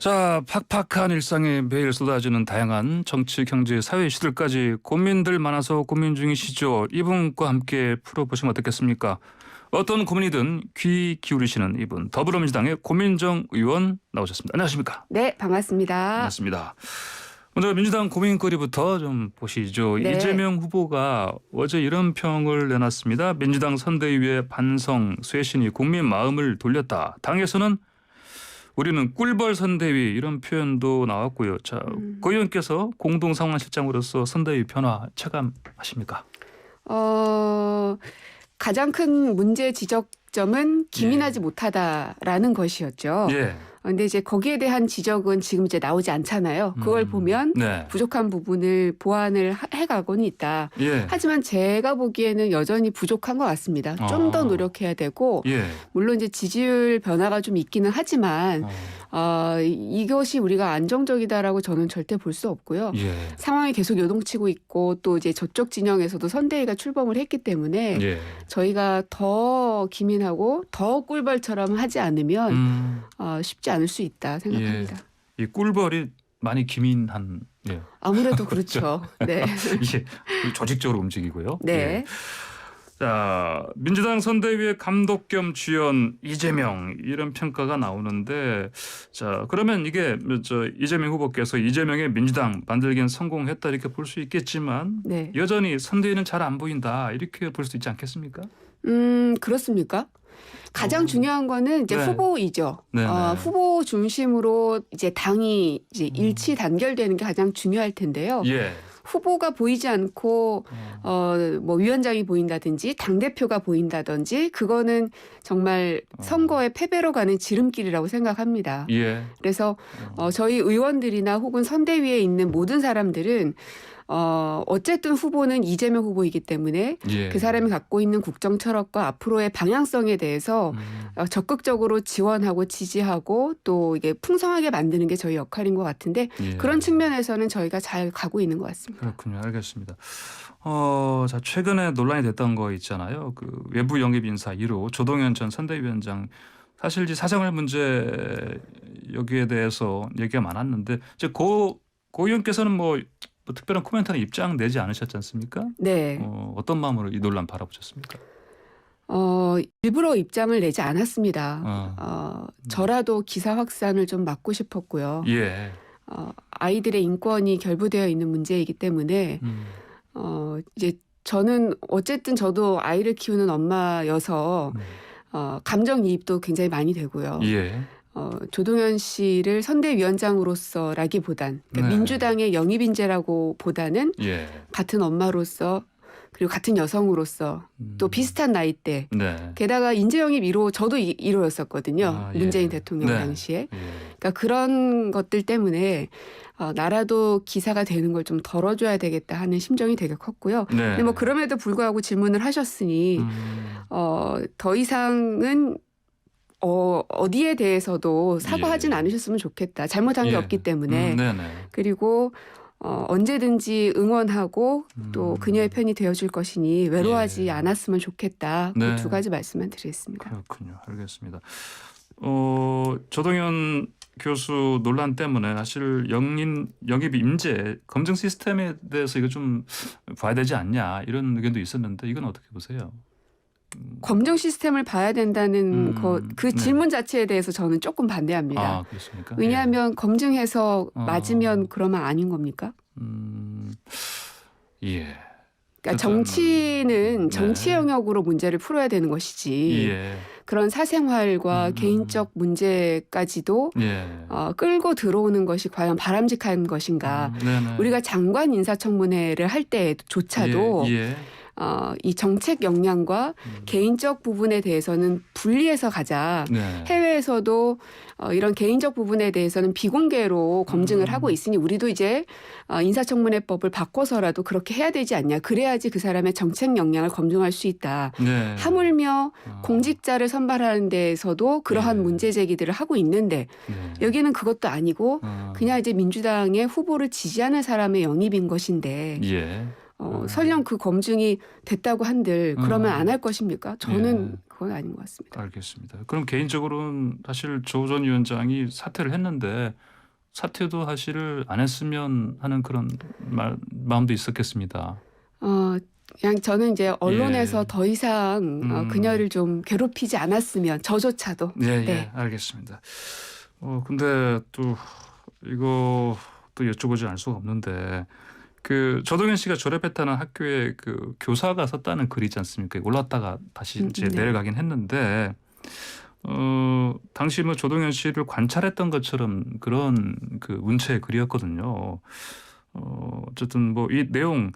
자, 팍팍한 일상에 매일 쏟아지는 다양한 정치, 경제, 사회 이슈들까지 고민들 많아서 고민 중이시죠. 이분과 함께 풀어보시면 어떻겠습니까? 어떤 고민이든 귀 기울이시는 이분, 더불어민주당의 고민정 의원 나오셨습니다. 안녕하십니까? 네, 반갑습니다. 반갑습니다. 먼저 민주당 고민거리부터 좀 보시죠. 네. 이재명 후보가 어제 이런 평을 내놨습니다. 민주당 선대위의 반성, 쇄신이 국민 마음을 돌렸다. 당에서는 우리는 꿀벌 선대위 이런 표현도 나왔고요. 자, 고 의원께서 공동상황실장으로서 선대위 변화 체감하십니까? 가장 큰 문제 지적점은 기민하지 못하다라는 것이었죠. 예. 근데 이제 거기에 대한 지적은 지금 이제 나오지 않잖아요. 그걸 보면 네. 부족한 부분을 보완을 해가고는 있다. 예. 하지만 제가 보기에는 여전히 부족한 것 같습니다. 좀 더 노력해야 되고, 예. 물론 이제 지지율 변화가 좀 있기는 하지만 이것이 우리가 안정적이다라고 저는 절대 볼 수 없고요. 예. 상황이 계속 요동치고 있고 또 이제 저쪽 진영에서도 선대위가 출범을 했기 때문에 예. 저희가 더 기민하고 더 꿀벌처럼 하지 않으면 쉽지 않을 수 있다 생각합니다. 이 꿀벌이 많이 기민한. 예. 아무래도 그렇죠. 네. 이게 조직적으로 움직이고요. 네. 예. 자, 민주당 선대위의 감독 겸 주연 이재명 이런 평가가 나오는데, 자, 그러면 이게 이재명 후보께서 이재명의 민주당 만들기엔 성공했다 이렇게 볼 수 있겠지만 네. 여전히 선대위는 잘 안 보인다 이렇게 볼 수 있지 않겠습니까? 그렇습니까? 가장 중요한 거는 이제 네. 후보이죠. 네, 네. 후보 중심으로 이제 당이 이제 일치 단결되는 게 가장 중요할 텐데요. 예. 후보가 보이지 않고 뭐 위원장이 보인다든지 당 대표가 보인다든지 그거는 정말 선거의 패배로 가는 지름길이라고 생각합니다. 예. 그래서 저희 의원들이나 혹은 선대위에 있는 모든 사람들은 어쨌든 후보는 이재명 후보이기 때문에 예. 그 사람이 갖고 있는 국정 철학과 앞으로의 방향성에 대해서 적극적으로 지원하고 지지하고 또 이게 풍성하게 만드는 게 저희 역할인 것 같은데 예. 그런 측면에서는 저희가 잘 가고 있는 것 같습니다. 그렇군요. 알겠습니다. 자, 최근에 논란이 됐던 거 있잖아요. 그 외부 영입 인사 1호 조동현 전 선대위원장 사실 이제 사생활 문제 여기에 대해서 얘기가 많았는데 이제 고 의원께서는 뭐 특별한 코멘트나 입장 내지 않으셨지 않습니까? 네. 어떤 마음으로 이 논란 바라보셨습니까? 일부러 입장을 내지 않았습니다. 저라도 기사 확산을 좀 막고 싶었고요. 예. 아이들의 인권이 결부되어 있는 문제이기 때문에 이제 저는 어쨌든 저도 아이를 키우는 엄마여서 감정이입도 굉장히 많이 되고요. 예. 조동현 씨를 선대위원장으로서라기보단 그러니까 네. 민주당의 영입인재라고 보다는 예. 같은 엄마로서 그리고 같은 여성으로서 또 비슷한 나이대 네. 게다가 인재 영입 1호 저도 1호였었거든요. 예. 문재인 대통령 네. 당시에. 예. 그러니까 그런 것들 때문에 나라도 기사가 되는 걸 좀 덜어줘야 되겠다 하는 심정이 되게 컸고요. 네. 근데 뭐 그럼에도 불구하고 질문을 하셨으니 더 이상은 어디에 대해서도 사과하진 예. 않으셨으면 좋겠다. 잘못한 게 예. 없기 때문에. 네네. 그리고 언제든지 응원하고 또 그녀의 편이 되어줄 것이니 외로워하지 예. 않았으면 좋겠다. 네. 그 두 가지 말씀만 드리겠습니다. 그렇군요. 알겠습니다. 조동현 교수 논란 때문에 사실 영입 임제 검증 시스템에 대해서 이거 좀 봐야 되지 않냐 이런 의견도 있었는데 이건 어떻게 보세요? 검증 시스템을 봐야 된다는 그 네. 질문 자체에 대해서 저는 조금 반대합니다. 아, 그렇습니까? 왜냐하면 검증해서 맞으면 그러면 아닌 겁니까? 예. 그러니까 정치는 네. 정치 영역으로 문제를 풀어야 되는 것이지 예. 그런 사생활과 개인적 문제까지도 예. 끌고 들어오는 것이 과연 바람직한 것인가. 네네. 우리가 장관 인사청문회를 할 때조차도 예. 이 정책 역량과 개인적 부분에 대해서는 분리해서 가자. 네. 해외에서도 이런 개인적 부분에 대해서는 비공개로 검증을 하고 있으니 우리도 이제 인사청문회법을 바꿔서라도 그렇게 해야 되지 않냐. 그래야지 그 사람의 정책 역량을 검증할 수 있다. 네. 하물며 공직자를 선발하는 데에서도 그러한 예. 문제 제기들을 하고 있는데 네. 여기는 그것도 아니고 그냥 이제 민주당의 후보를 지지하는 사람의 영입인 것인데 예. 설령 그 검증이 됐다고 한들 그러면 안 할 것입니까? 저는 예. 그건 아닌 것 같습니다. 알겠습니다. 그럼 개인적으로는 사실 조 전 위원장이 사퇴를 했는데 사퇴도 사실을 안 했으면 하는 그런 마음도 있었겠습니다. 그냥 저는 이제 언론에서 예. 더 이상 그녀를 좀 괴롭히지 않았으면 저조차도. 예, 네. 예, 알겠습니다. 근데 또 이거 또 여쭤보지 않을 수가 없는데 그 조동현 씨가 졸업했다는 학교에 그 교사가 썼다는 글이지 않습니까? 올랐다가 다시 이제 네. 내려가긴 했는데 당시 뭐 조동현 씨를 관찰했던 것처럼 그런 그 문체의 글이었거든요. 어쨌든 뭐 이 내용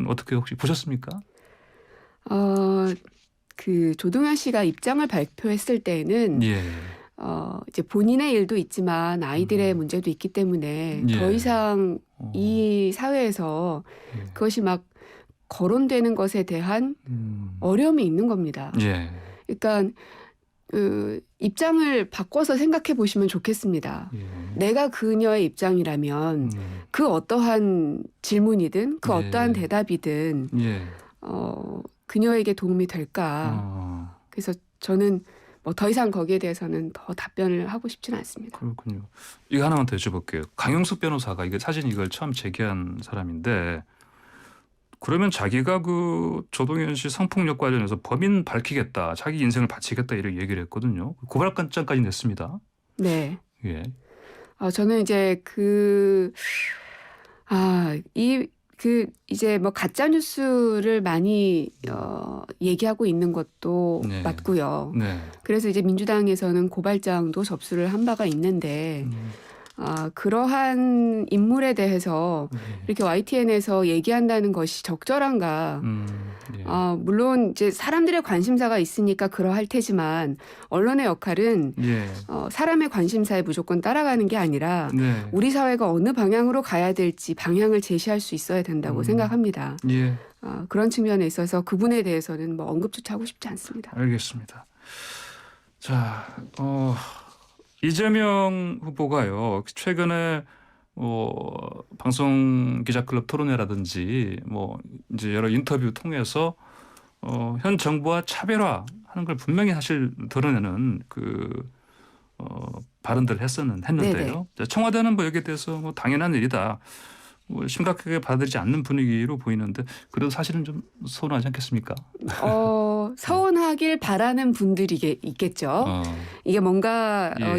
어떻게 혹시 보셨습니까? 그 조동현 씨가 입장을 발표했을 때는 예. 이제 본인의 일도 있지만 아이들의 문제도 있기 때문에 예. 더 이상 이 사회에서 예. 그것이 막 거론되는 것에 대한 어려움이 있는 겁니다. 예. 그러니까 입장을 바꿔서 생각해 보시면 좋겠습니다. 예. 내가 그녀의 입장이라면 그 어떠한 질문이든 그 예. 어떠한 대답이든 예. 그녀에게 도움이 될까. 그래서 저는 뭐 더 이상 거기에 대해서는 더 답변을 하고 싶지는 않습니다. 그렇군요. 이거 하나만 더 여쭤볼게요. 강용석 변호사가 이거 사실 이걸 처음 제기한 사람인데 그러면 자기가 그 조동현 씨 성폭력 관련해서 범인 밝히겠다, 자기 인생을 바치겠다 이렇게 얘기를 했거든요. 고발장까지 냈습니다. 네. 예. 저는 이제 이제 뭐 가짜 뉴스를 많이 얘기하고 있는 것도 네. 맞고요. 네. 그래서 이제 민주당에서는 고발장도 접수를 한 바가 있는데 그러한 인물에 대해서 예. 이렇게 YTN에서 얘기한다는 것이 적절한가? 예. 물론 이제 사람들의 관심사가 있으니까 그러할 테지만 언론의 역할은 예. 사람의 관심사에 무조건 따라가는 게 아니라 네. 우리 사회가 어느 방향으로 가야 될지 방향을 제시할 수 있어야 된다고 생각합니다. 예. 그런 측면에 있어서 그분에 대해서는 뭐 언급조차 하고 싶지 않습니다. 알겠습니다. 자, 이재명 후보가요 최근에 방송 기자클럽 토론회라든지 뭐 이제 여러 인터뷰 통해서 현 정부와 차별화하는 걸 분명히 사실 드러내는 그 발언들을 했는데요. 청와대는 뭐 여기에 대해서 뭐 당연한 일이다. 뭐 심각하게 받아들이지 않는 분위기로 보이는데 그래도 사실은 좀 서운하지 않겠습니까? 서운하길 바라는 분들이 있겠죠. 이게 뭔가 예.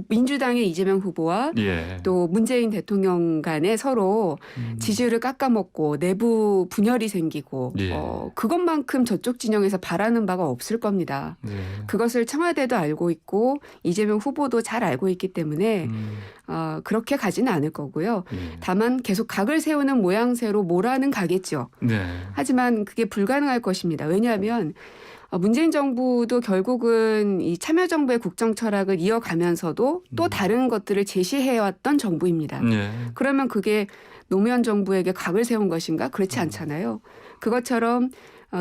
민주당의 이재명 후보와 예. 또 문재인 대통령 간에 서로 지지율을 깎아먹고 내부 분열이 생기고 예. 그것만큼 저쪽 진영에서 바라는 바가 없을 겁니다. 예. 그것을 청와대도 알고 있고 이재명 후보도 잘 알고 있기 때문에 그렇게 가지는 않을 거고요. 예. 다만 계속 각을 세우는 모양새로 몰아는 가겠죠. 네. 하지만 그게 불가능할 것입니다. 왜냐하면 문재인 정부도 결국은 이 참여정부의 국정 철학을 이어가면서도 또 다른 것들을 제시해왔던 정부입니다. 예. 그러면 그게 노무현 정부에게 각을 세운 것인가? 그렇지 않잖아요. 그것처럼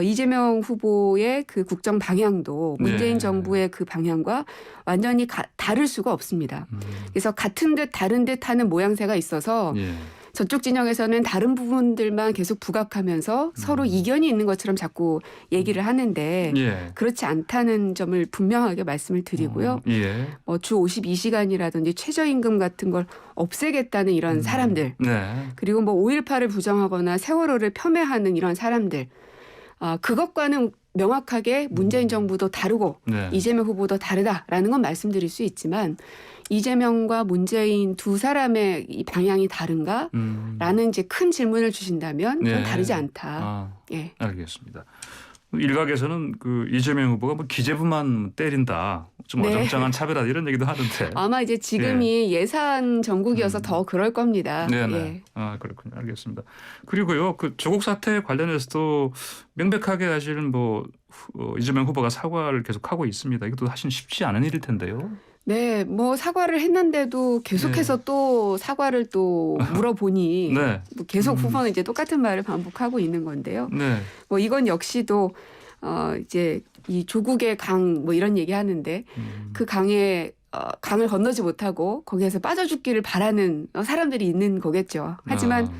이재명 후보의 그 국정 방향도 문재인 네. 정부의 그 방향과 완전히 다를 수가 없습니다. 그래서 같은 듯 다른 듯 하는 모양새가 있어서 예. 저쪽 진영에서는 다른 부분들만 계속 부각하면서 서로 이견이 있는 것처럼 자꾸 얘기를 하는데 예. 그렇지 않다는 점을 분명하게 말씀을 드리고요. 예. 주 52시간이라든지 최저임금 같은 걸 없애겠다는 이런 사람들 네. 그리고 뭐 5.18을 부정하거나 세월호를 폄훼하는 이런 사람들 그것과는 명확하게 문재인 정부도 다르고 네. 이재명 후보도 다르다라는 건 말씀드릴 수 있지만 이재명과 문재인 두 사람의 이 방향이 다른가? 라는 이제 큰 질문을 주신다면 그건 네. 다르지 않다. 예. 알겠습니다. 일각에서는 그 이재명 후보가 뭐 기재부만 때린다, 좀 네. 어정쩡한 차별하다 이런 얘기도 하는데. 아마 이제 지금이 예산 전국이어서 더 그럴 겁니다. 네네. 예. 그렇군요. 알겠습니다. 그리고요, 그 조국 사태 관련해서도 명백하게 사실은 뭐 이재명 후보가 사과를 계속하고 있습니다. 이것도 사실 쉽지 않은 일일 텐데요. 네, 뭐 사과를 했는데도 계속해서 또 사과를 또 물어보니 네. 뭐 계속 후보는 이제 똑같은 말을 반복하고 있는 건데요. 네. 뭐 이건 역시도 이제 이 조국의 강 뭐 이런 얘기 하는데 그 강에 강을 건너지 못하고 거기에서 빠져 죽기를 바라는 사람들이 있는 거겠죠. 하지만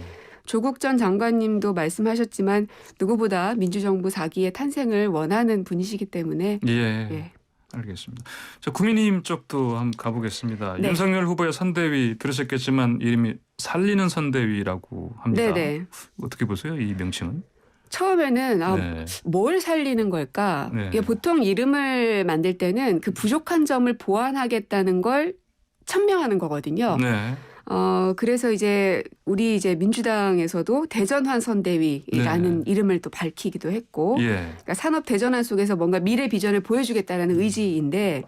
조국 전 장관님도 말씀하셨지만 누구보다 민주정부 4기의 탄생을 원하는 분이시기 때문에 예. 예. 알겠습니다. 자, 국민의힘 쪽도 한번 가보겠습니다. 네. 윤석열 후보의 선대위 들으셨겠지만 이름이 살리는 선대위라고 합니다. 네네. 어떻게 보세요? 이 명칭은? 처음에는 네. 뭘 살리는 걸까? 네. 이게 보통 이름을 만들 때는 그 부족한 점을 보완하겠다는 걸 천명하는 거거든요. 네. 그래서 이제 우리 이제 민주당에서도 대전환 선대위라는 네. 이름을 또 밝히기도 했고, 예. 그러니까 산업 대전환 속에서 뭔가 미래 비전을 보여주겠다라는 의지인데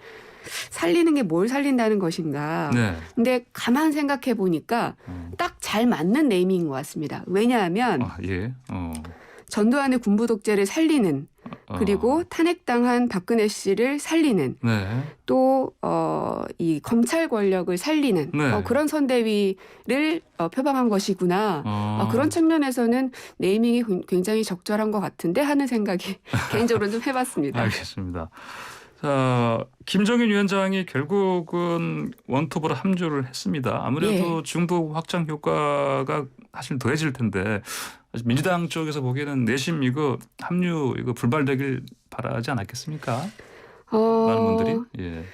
살리는 게 뭘 살린다는 것인가? 네. 근데 가만 생각해 보니까 딱 잘 맞는 네이밍인 것 같습니다. 왜냐하면 아, 예. 전두환의 군부 독재를 살리는 그리고 탄핵당한 박근혜 씨를 살리는 네. 또 이 검찰 권력을 살리는 네. 그런 선대위를 표방한 것이구나. 그런 측면에서는 네이밍이 굉장히 적절한 것 같은데 하는 생각이 개인적으로는 좀 해봤습니다. 알겠습니다. 자, 김정인 위원장이 결국은 원톱으로 함주를 했습니다. 아무래도 중도 확장 효과가 사실 더해질 텐데 민주당 쪽에서 보기에는 내심 이거 합류 이거 불발되길 바라지 않았겠습니까? 많은 분들이. 예.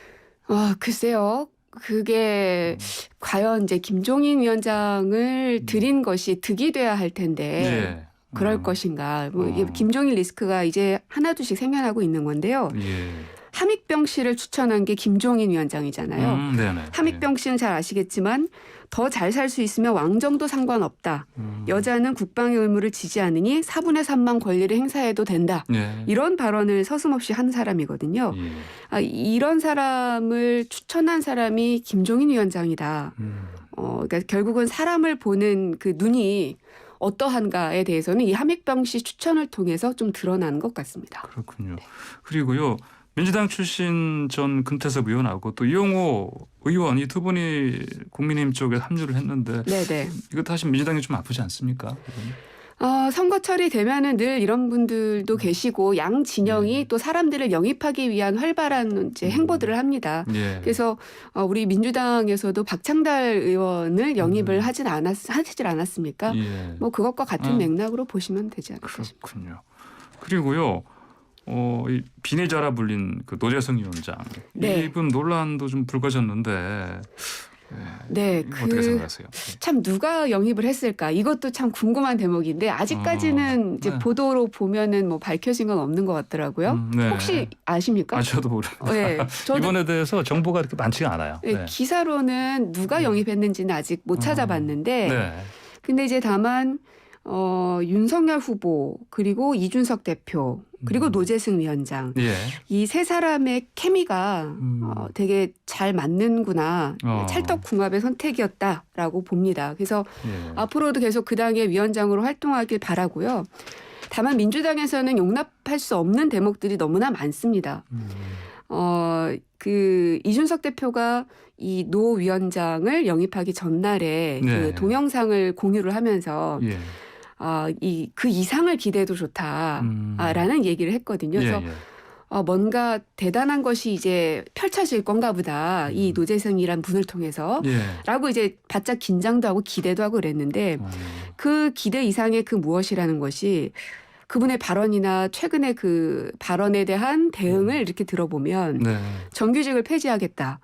글쎄요. 그게 과연 이제 김종인 위원장을 들인 것이 득이 돼야 할 텐데 예. 그럴 것인가. 이게 김종인 리스크가 이제 하나둘씩 생겨나고 있는 건데요. 예. 함익병 씨를 추천한 게 김종인 위원장이잖아요. 네네. 함익병 씨는 잘 아시겠지만 더 잘 살 수 있으면 왕정도 상관없다. 여자는 국방의 의무를 지지 않으니 4분의 3만 권리를 행사해도 된다. 예. 이런 발언을 서슴없이 한 사람이거든요. 예. 이런 사람을 추천한 사람이 김종인 위원장이다. 그러니까 결국은 사람을 보는 그 눈이 어떠한가에 대해서는 이 함익병 씨 추천을 통해서 좀 드러나는 것 같습니다. 그렇군요. 그리고요. 민주당 출신 전 금태섭 의원하고 또 이용호 의원 이 두 분이 국민의힘 쪽에 합류를 했는데 네네. 이것도 사실 민주당이 좀 아프지 않습니까? 선거철이 되면은 늘 이런 분들도 계시고 양 진영이 또 사람들을 영입하기 위한 활발한 이제 행보들을 합니다. 예. 그래서 우리 민주당에서도 박창달 의원을 영입을 하질 않았습니까? 예. 뭐 그것과 같은 맥락으로 보시면 되지 않을까 싶습니다. 그렇군요. 그리고요. 이 비내자라 불린 그 노재성 위원장 네. 이분 논란도 좀 불거졌는데 네, 어떻게 생각하세요? 참 누가 영입을 했을까? 이것도 참 궁금한 대목인데 아직까지는 이제 네. 보도로 보면은 뭐 밝혀진 건 없는 것 같더라고요. 네. 혹시 아십니까? 저도 모르겠어요. 네, 저도 이번에 대해서 정보가 그렇게 많지가 않아요. 네, 기사로는 누가 영입했는지는 아직 못 찾아봤는데, 네. 근데 이제 다만 윤석열 후보 그리고 이준석 대표 그리고 노재승 위원장 예. 이 세 사람의 케미가 되게 잘 맞는구나. 찰떡궁합의 선택이었다라고 봅니다. 그래서 예. 앞으로도 계속 그 당의 위원장으로 활동하길 바라고요. 다만 민주당에서는 용납할 수 없는 대목들이 너무나 많습니다. 그 이준석 대표가 이 노 위원장을 영입하기 전날에 네. 그 동영상을 공유를 하면서 예. 그 이상을 기대해도 좋다라는 얘기를 했거든요. 그래서 예. 뭔가 대단한 것이 이제 펼쳐질 건가 보다. 이 노재승이란 분을 통해서. 예. 라고 이제 바짝 긴장도 하고 기대도 하고 그랬는데 그 기대 이상의 그 무엇이라는 것이 그분의 발언이나 최근에 그 발언에 대한 대응을 이렇게 들어보면 네. 정규직을 폐지하겠다.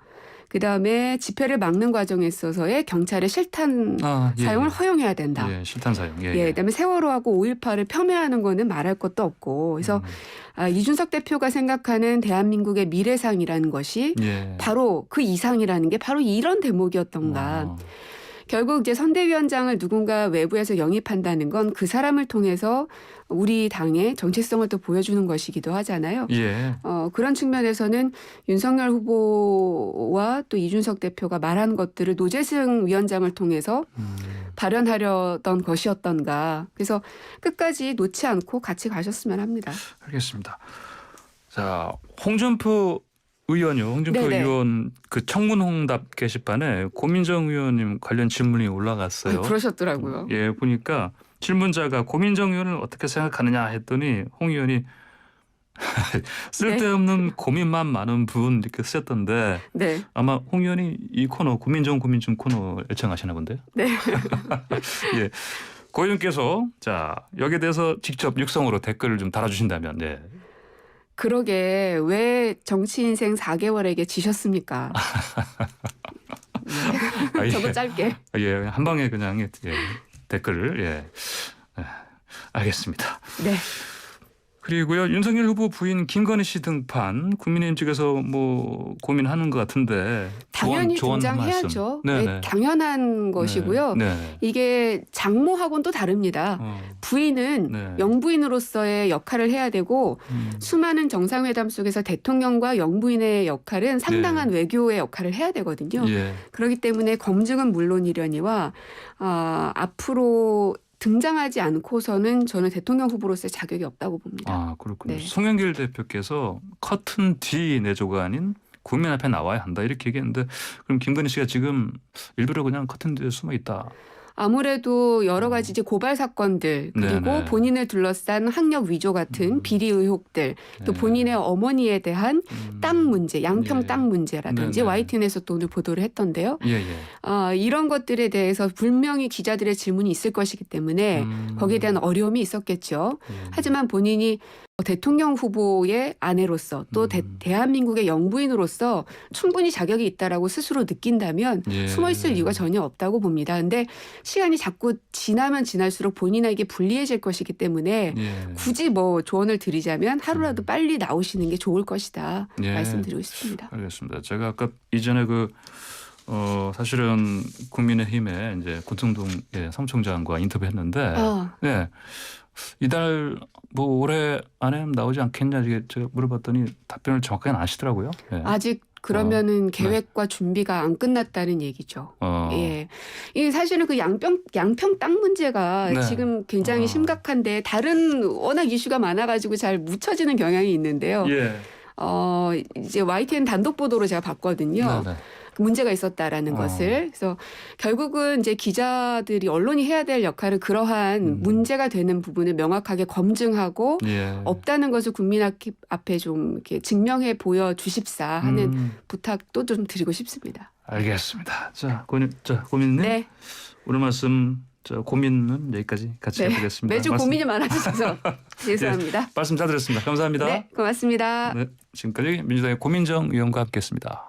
그다음에 집회를 막는 과정에 있어서의 경찰의 실탄 예. 사용을 허용해야 된다. 예. 실탄 사용. 그다음에 세월호하고 5.18을 폄훼하는 거는 말할 것도 없고. 그래서 이준석 대표가 생각하는 대한민국의 미래상이라는 것이 예. 바로 그 이상이라는 게 바로 이런 대목이었던가. 결국 이제 선대위원장을 누군가 외부에서 영입한다는 건 그 사람을 통해서 우리 당의 정체성을 또 보여주는 것이기도 하잖아요. 예. 그런 측면에서는 윤석열 후보와 또 이준석 대표가 말한 것들을 노재승 위원장을 통해서 발현하려던 것이었던가. 그래서 끝까지 놓지 않고 같이 가셨으면 합니다. 알겠습니다. 자, 홍준표 의원요. 홍준표 네네. 의원 그 청문홍답 게시판에 고민정 의원님 관련 질문이 올라갔어요. 그러셨더라고요. 예, 보니까 질문자가 고민정 의원을 어떻게 생각하느냐 했더니 홍 의원이 쓸데없는 고민만 많은 분 이렇게 쓰셨던데 네. 아마 홍 의원이 이 코너 고민정 코너 애청하시나 본데요. 네. 예. 고 의원께서 자 여기에 대해서 직접 육성으로 댓글을 좀 달아주신다면 네. 그러게 왜 정치 인생 4개월에게 지셨습니까? 아, 예. 저도 짧게. 예, 한 방에 그냥 댓글을 알겠습니다. 네. 그리고요 윤석열 후보 부인 김건희 씨 등판 국민의힘 측에서 뭐 고민하는 것 같은데 당연히 조언 한 등장해야죠. 말씀. 네, 당연한 것이고요. 네. 이게 장모하고는 또 다릅니다. 부인은 네. 영부인으로서의 역할을 해야 되고 수많은 정상회담 속에서 대통령과 영부인의 역할은 상당한 외교의 역할을 해야 되거든요. 예. 그렇기 때문에 검증은 물론이려니와 앞으로 등장하지 않고서는 저는 대통령 후보로서의 자격이 없다고 봅니다. 아 그렇군요. 네. 송영길 대표께서 커튼 뒤 내조가 아닌 국민 앞에 나와야 한다 이렇게 얘기했는데 그럼 김건희 씨가 지금 일부러 그냥 커튼 뒤에 숨어 있다. 아무래도 여러 가지 이제 고발 사건들 그리고 네네. 본인을 둘러싼 학력 위조 같은 비리 의혹들 또 네. 본인의 어머니에 대한 땅 문제, 양평 예. 땅 문제라든지 네네. YTN에서 또 오늘 보도를 했던데요. 예. 이런 것들에 대해서 분명히 기자들의 질문이 있을 것이기 때문에 거기에 대한 어려움이 있었겠죠. 하지만 본인이 대통령 후보의 아내로서 또 대한민국의 영부인으로서 충분히 자격이 있다라고 스스로 느낀다면 숨어 있을 이유가 전혀 없다고 봅니다. 그런데 시간이 자꾸 지나면 지날수록 본인에게 불리해질 것이기 때문에 굳이 뭐 조언을 드리자면 하루라도 빨리 나오시는 게 좋을 것이다 말씀드리고 싶습니다. 알겠습니다. 제가 아까 이전에 사실은 국민의힘의 이제 권성동 사무총장과 인터뷰했는데 이달 뭐 올해 안에 나오지 않겠냐 이게 제가 물어봤더니 답변을 정확하게 안 하시더라고요. 예. 아직 그러면은 계획과 준비가 안 끝났다는 얘기죠. 예. 이 사실은 그 양평 땅 문제가 지금 굉장히 심각한데 다른 워낙 이슈가 많아가지고 잘 묻혀지는 경향이 있는데요. 이제 YTN 단독 보도로 제가 봤거든요. 문제가 있었다라는 것을. 그래서 결국은 이제 기자들이 언론이 해야 될 역할은 그러한 문제가 되는 부분을 명확하게 검증하고 없다는 것을 국민 앞에 좀 이렇게 증명해 보여 주십사 하는 부탁도 좀 드리고 싶습니다. 알겠습니다. 자, 고민님. 네. 오늘 말씀 고민은 여기까지 같이 해보겠습니다. 매주 고민이 많아지셔서 죄송합니다. 말씀 잘 들었습니다. 감사합니다. 네, 고맙습니다. 지금까지 민주당의 고민정 의원과 함께했습니다.